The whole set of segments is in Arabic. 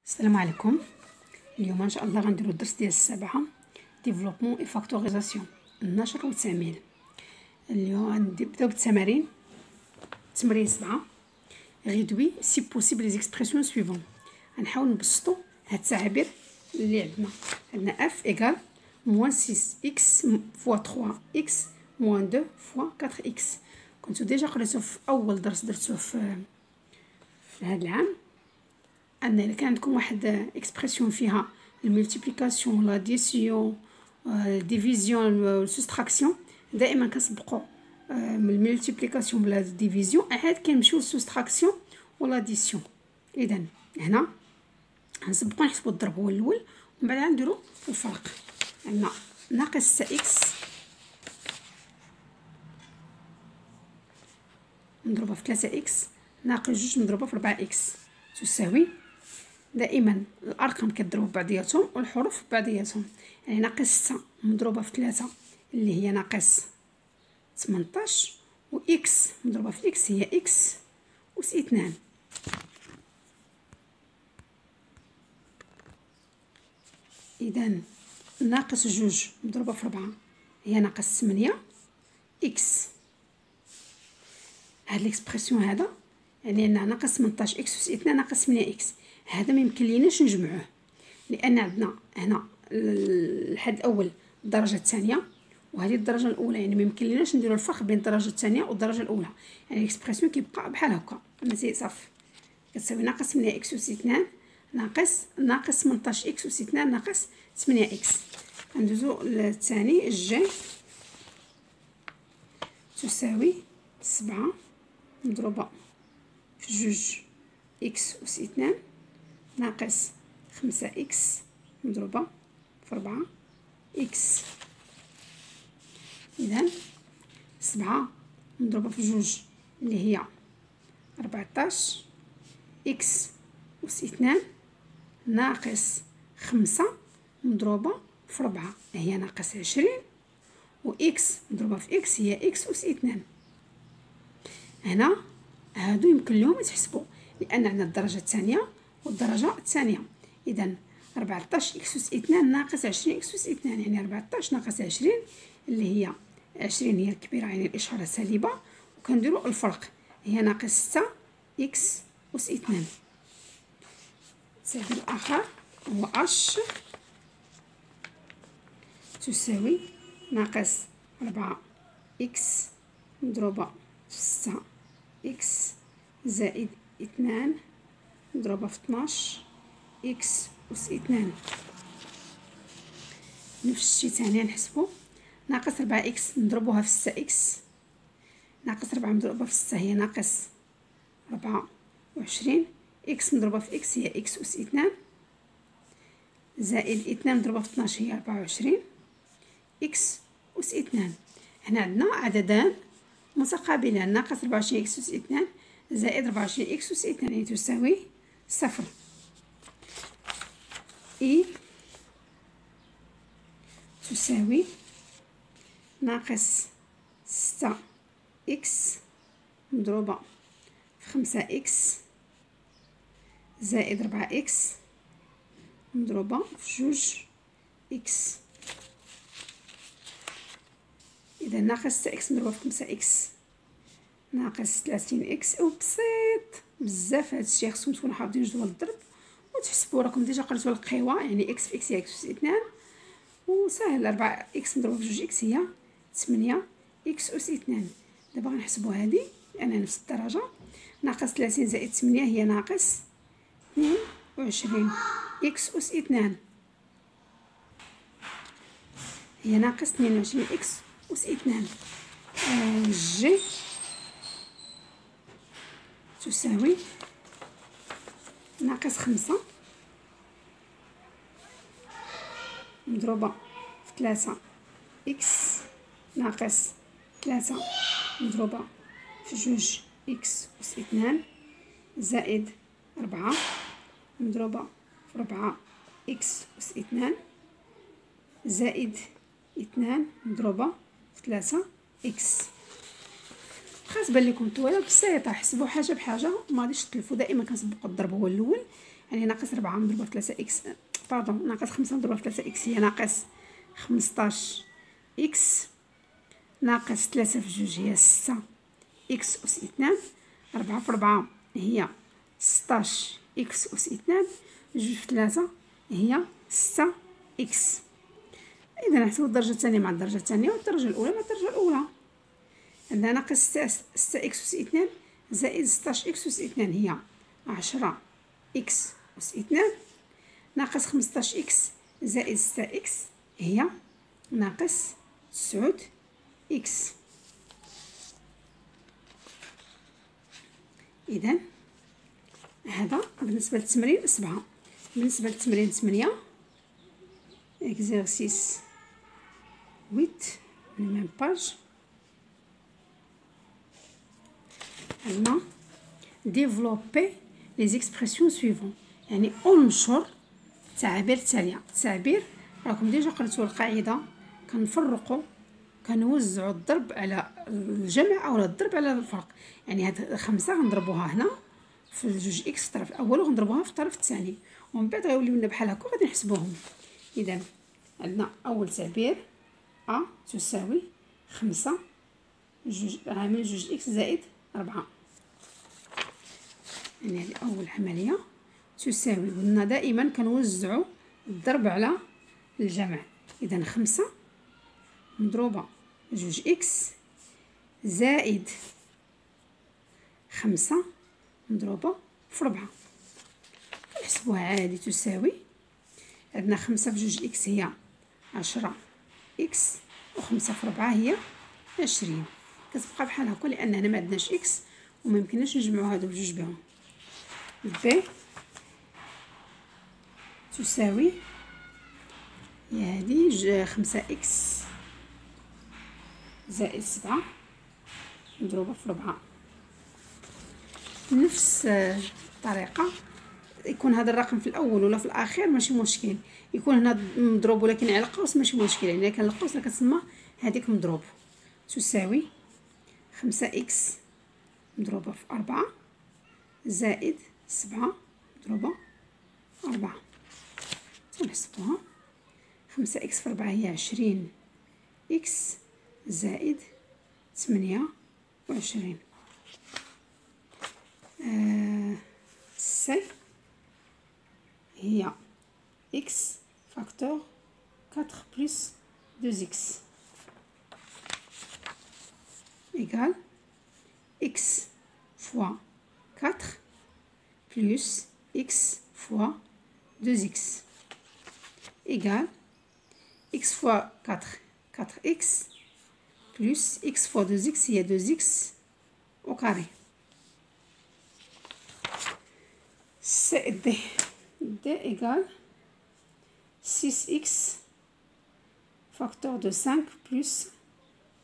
السلام عليكم. اليوم ان شاء الله غنديرو الدرس ديال السابعه ديفلوبمون اي فاكتوريزاسيون، النشر والتعميل. اليوم غنبداو بالتمارين. تمرين 7 غيدوي سي بوسيبل لي زيكسبرسيون سويفون. غنحاول نبسطو هاد التعابير اللي عندنا اف ايكال موان 6 اكس فوا 3 اكس موان 2 فوا 4 اكس. كنتو ديجا قريتو في اول درس درتوه في هاد العام، ان الا كان عندكم واحد اكسبرسيون فيها الملتيبليكاسيون لاديسيون ديفيزيون والسوستراكسيون، دائما كنسبقوا من الملتيبليكاسيون بلا ديفيزيون عاد كنمشيو للسوستراكسيون ولاديسيون. اذا هنا غنسبقوا نحسبوا الضرب هو الاول ومن بعد نديروا الفرق. عندنا ناقص 6 اكس مضروبه في 3 اكس ناقص 2 مضروبه في 4 اكس تساوي، دائما الارقام كيضربوا بعضياتهم والحروف بعضياتهم. يعني ناقص 6 مضروبه في 3 اللي هي ناقص 18، و اكس مضروبه في اكس هي اكس اس 2. اذا ناقص 2 مضروبه في 4 هي ناقص 8 اكس. هاد ليكسبرسيون هذا يعني ان ناقص 18 اكس اس 2 ناقص 8 اكس، هذا ما يمكن ليناش نجمعوه، لان عندنا هنا الحد الاول الدرجه الثانيه وهذه الدرجه الاولى، يعني ما يمكن ليناش نديروا الفرق بين الدرجه الثانيه والدرجه الاولى. يعني الاكسبرسيون كيبقى بحال هكا، مثلا صافي كتساوي ناقص 8 اكس اس 2 ناقص 18 اكس اس 2 ناقص 8 اكس. ندوزو للثاني الجي تساوي 7 مضروبه في 2 اكس اس 2 ناقص 5 اكس مضروبه في 4 اكس. اذا 7 مضروبه في 2 اللي هي 14 اكس اس 2 ناقص 5 مضروبه في 4 هي ناقص 20، و اكس مضروبه في اكس هي اكس اس 2. هنا هادو يمكن لهم يتحسبوا لان عندنا الدرجه الثانيه والدرجه الثانيه. اذا 14 اكس اس 2 ناقص 20 اكس اس 2، يعني 14 ناقص 20 اللي هي 20 هي الكبيره يعني الاشاره سالبه، وكنديروا الفرق هي ناقص 6 اكس اس 2. التعبير الاخر هو اش تساوي ناقص 4 اكس مضروبه في 6 اكس زائد 2 مضروبه في 12 اكس اس 2. نفس الشيء ثاني نحسبو ناقص 4 اكس نضربوها في 6 اكس، ناقص 4 مضروبه في 6 هي ناقص 24 اكس مضروبه في اكس هي اكس اس 2 زائد 2 مضروبه في 12 هي 24 اكس اس 2. هنا عندنا عددان متقابلان ناقص 24 اكس اس 2 زائد 24 اكس اس 2 يعني تساوي 0. اي تساوي ناقص 6 اكس مضروبه في 5 اكس زائد 4 اكس مضروبه في 2 اكس. اذا ناقص 6 اكس مضروبه في 5 اكس ناقص 30 اكس. وبسيط بزاف هادشي، خصكم تكونوا حافظين جدول الضرب وتحسبوا، راكم ديجا قريتوا القيوه يعني اكس في اكس هي اكس اس 2، وسهل 4 اكس مضروبه في 2 اكس هي 8 اكس اس 2. دابا غنحسبوا هذه لانها نفس الدرجه. ناقص 30 زائد 8 هي ناقص 22 اكس اس 2 هي ناقص 22 اكس اس 2. جي تساوي ناقص 5 مضروبه في 3 اكس ناقص 3 مضروبه في 2 اكس اس 2 زائد 4 مضروبه في 4 اكس اس 2 زائد 2 مضروبه في 3 اكس. خاص بان لكم نتوما بسيطه، حسبوا حاجه بحاجه ما غاديش تلفوا، دائما كنسبقوا الضرب هو الاول يعني ناقص 4 مضروبة في 3 إكس، باردون، ناقص 5 مضروبة في 3 إكس هي ناقص 15 إكس، ناقص 3 في 2 هي 6 إكس أس 2، 4 في 4 هي 16 إكس أس 2، 2 في 3 هي 6 إكس. إذا نحسبو الدرجة الثانية مع الدرجة الثانية والدرجة الأولى مع الدرجة الأولى. عندنا ناقص 6 إكس أس 2 زائد 16 إكس أس 2 هي 10 إكس أس 2، ناقص 15 إكس زائد 6 إكس هي ناقص 9 إكس. إذن هذا بالنسبة للتمرين 7. بالنسبة للتمرين 8 إكزارسيس 8 ميم باج، عندنا ديفلوبي لي زيكسبرسيون سويفون، يعني انشر التعابير التالية. التعبير راكم ديجا قريتو القاعدة، كنفرقوا كنوزعوا الضرب على الجمع او الضرب على الفرق. يعني هاد 5 غنضربوها هنا في الجوج اكس في الطرف الاول وغنضربوها في الطرف الثاني، ومن بعد غيوليو لنا بحال هكا غادي نحسبوهم. اذا عندنا اول تعبير ا تساوي 5 عامل جوج اكس زائد 4، يعني هذه اول عمليه تساوي. قلنا دائما كنوزعوا الضرب على الجمع. اذا 5 مضروبه جوج اكس زائد 5 مضروبه في 4، كنحسبوها عادي تساوي. عندنا 5 في جوج اكس هي 10 اكس، و5 في 4 هي 20. كتبقى بحال هكا لان هنا ما عندناش اكس وما يمكنناش نجمعوا هادو بجوج بهم. ب تساوي هي هذه 5 اكس زائد 7 مضروبه في 4. نفس الطريقه يكون هذا الرقم في الاول ولا في الاخير ماشي مشكل، يكون هنا مضروب ولكن على قوس ماشي مشكل، يعني كان القوس راه كتسمى هذيك مضروب. تساوي 5 اكس مضروبه في 4 زائد 7 مضروبه في 4. تنحسبوها. 5 اكس في 4 هي 20 اكس زائد 28. سي هي اكس فاكتور 4 بلس 2 اكس égal x fois 4 plus x fois 2x égal x fois 4 4x plus x fois 2x هي 2x au carré. C'est D. D égale 6x facteur de 5 plus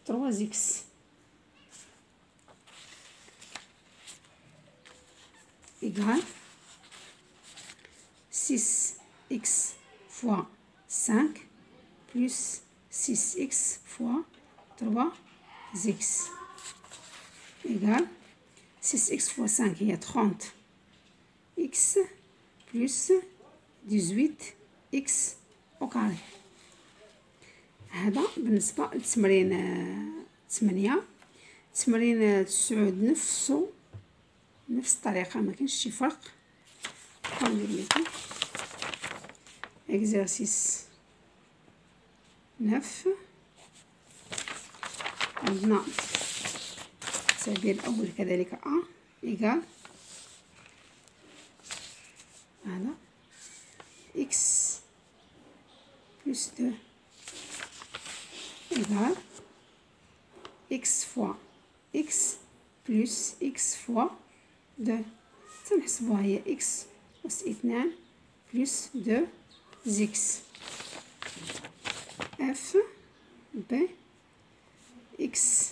3x égale 6x fois 5 plus 6x fois 3x égale 6x fois 5 هي 30x plus 18x au carré. هذا بالنسبة لتمرين 8. تمرين 9 نفس الطريقة ما كاينش شي فرق. ندير لكم اكزرسيس 9. عندنا التعبير الاول كذلك ا ايكال هذا اكس بلس 2 ايكال اكس فوا اكس بلس اكس فوا 2. تنحسبوها هي اكس أس 2 بلس 2 زيكس اف بي اكس.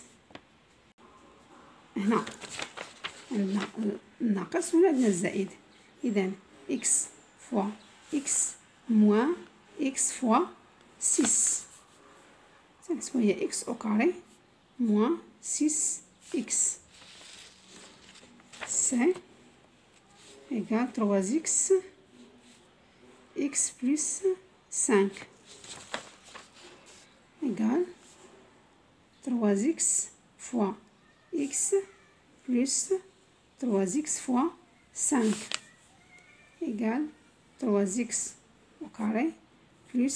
هنا عندنا الناقص وهنا عندنا الزائد. اذا اكس فوا اكس موان اكس فوا 6. تنحسبوها هي اكس او كاري موان 6 اكس. C égale 3x x plus 5 égale 3x fois x plus 3x fois 5 égale 3x au carré plus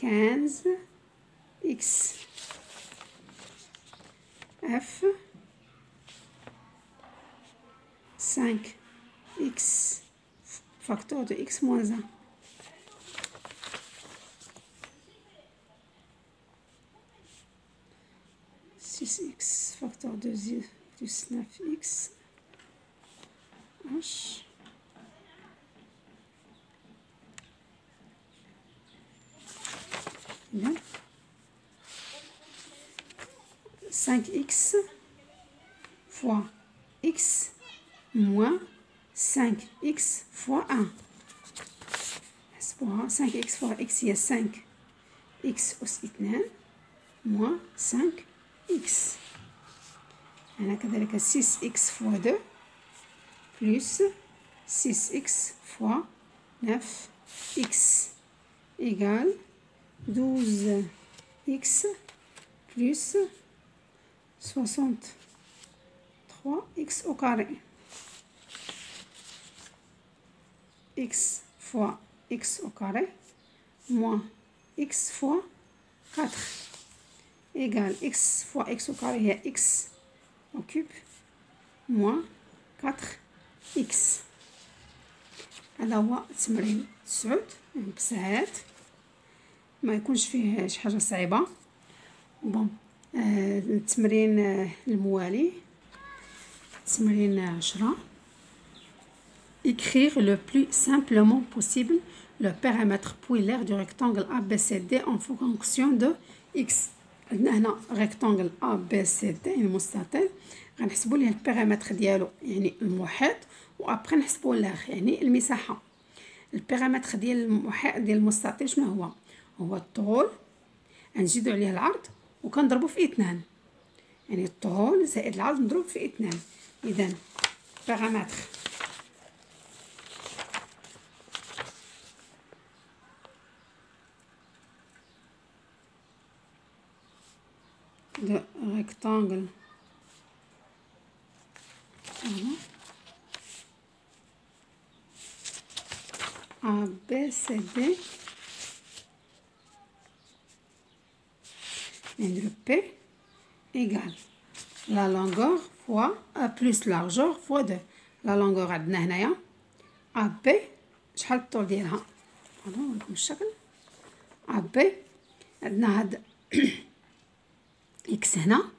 15x. F 5x facteur de x moins 1. X facteur de z plus 9x h bien 5x fois x moins 5x fois 1. 5x fois x هي 5x أس 2 moins 5x. هنا كذلك 6x fois 2 plus 6x fois 9x égale 12x plus 63x au carré. X fois x au carré moins x fois 4 égale x fois x au carré هي x au cube moins 4x. هذا هو التمرين 9 بسهات ما يكونش فيه شي حاجه صعيبه. بون التمرين الموالي تمرين 10. Écrire le plus simplement possible le périmètre puis du rectangle ABCD en fonction de x. عندنا هنا rectangle ABCD يعني مستطيل غنحسبوا ليه البيريمتر ديالو يعني المحيط وابخي نحسبوا له يعني المساحه. البيريمتر ديال المحيط ديال المستطيل شنو هو الطول غنزيدوا عليه العرض وكنضربوا في 2 يعني الطول زائد العرض مضروب في 2. اذا بيريمتر de rectangle ABCD et le P égale la longueur fois plus largeur fois 2. la longueur عندنا هنايا AB شحال الطول ديالها نوريكم الشكل. AB عندنا هاد اكس هنا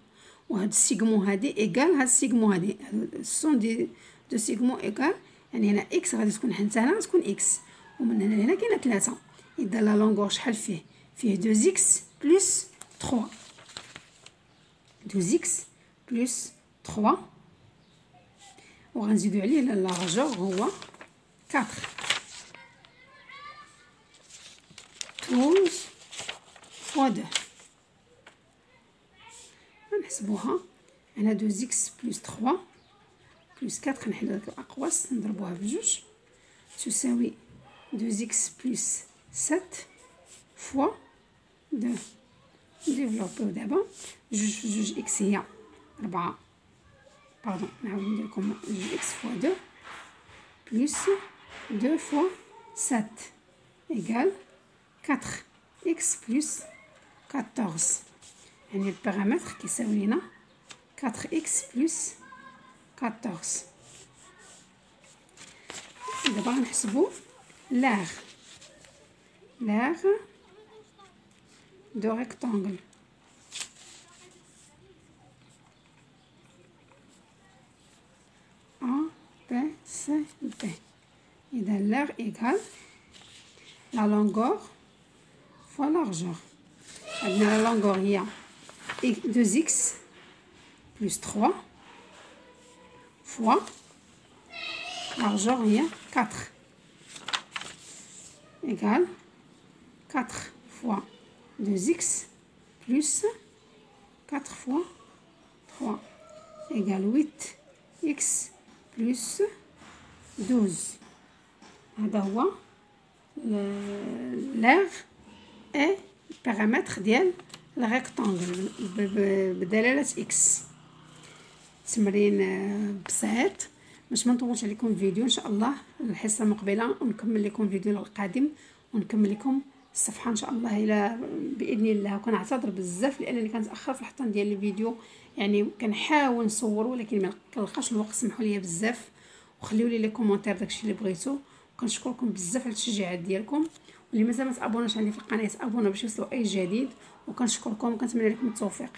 وهاد السيغمو هادي ايكال هاد السيغمو هادي سون دو سيغمو ايكال يعني هنا اكس غادي تكون حتى هنا تكون اكس ومن هنا لهنا كاينه 3. اذا لا لونغور شحال فيه 2 اكس بلس 3 2 اكس بلس 3 وغنزيدو عليه لا لارجور هو 4 12 فوا 2 نحسبوها. هنا 2 اكس بلس 3 بلس 4 نحلو داك الاقواس نضربوها بجوج تساوي 2 اكس بلس 7 فوا 2. نديفلوبيو دابا جوج في جوج اكس هي 4 باردون نعاود ندير لكم 2 اكس فوا 2 بلس 2 فوا 7 ايكال 4 اكس بلس 14 يعني البارامتر كيساوي لنا 4x بلس 14. دابا غنحسبو l'aire de rectangle ABCD. إذا l'aire égale la longueur fois largeur. عندنا la longueur هي 2x plus 3 fois largeur هي 4 égale 4 fois 2x plus 4 fois 3 égale 8x plus 12. هذا هو لاغ اي بارامتر ديال الريكتانغل بدلاله اكس. تمرين بسيط باش ما نطولش عليكم الفيديو. ان شاء الله الحصه المقبله ونكمل لكم الفيديو القادم ونكمل لكم الصفحه ان شاء الله الى باذن الله. وكنعتذر بزاف لانني كنتاخر في الحطان ديال الفيديو، يعني كنحاول نصور ولكن ما كنلقاش الوقت. سمحوا لي بزاف وخليوا لي كومونتير داكشي اللي بغيتو. وكنشكركم بزاف على التشجيعات ديالكم، واللي مازال ما تابوناش عندي في القناه ابونا باش يوصلوا اي جديد. وكنشكركم وكنتمنى لكم التوفيق.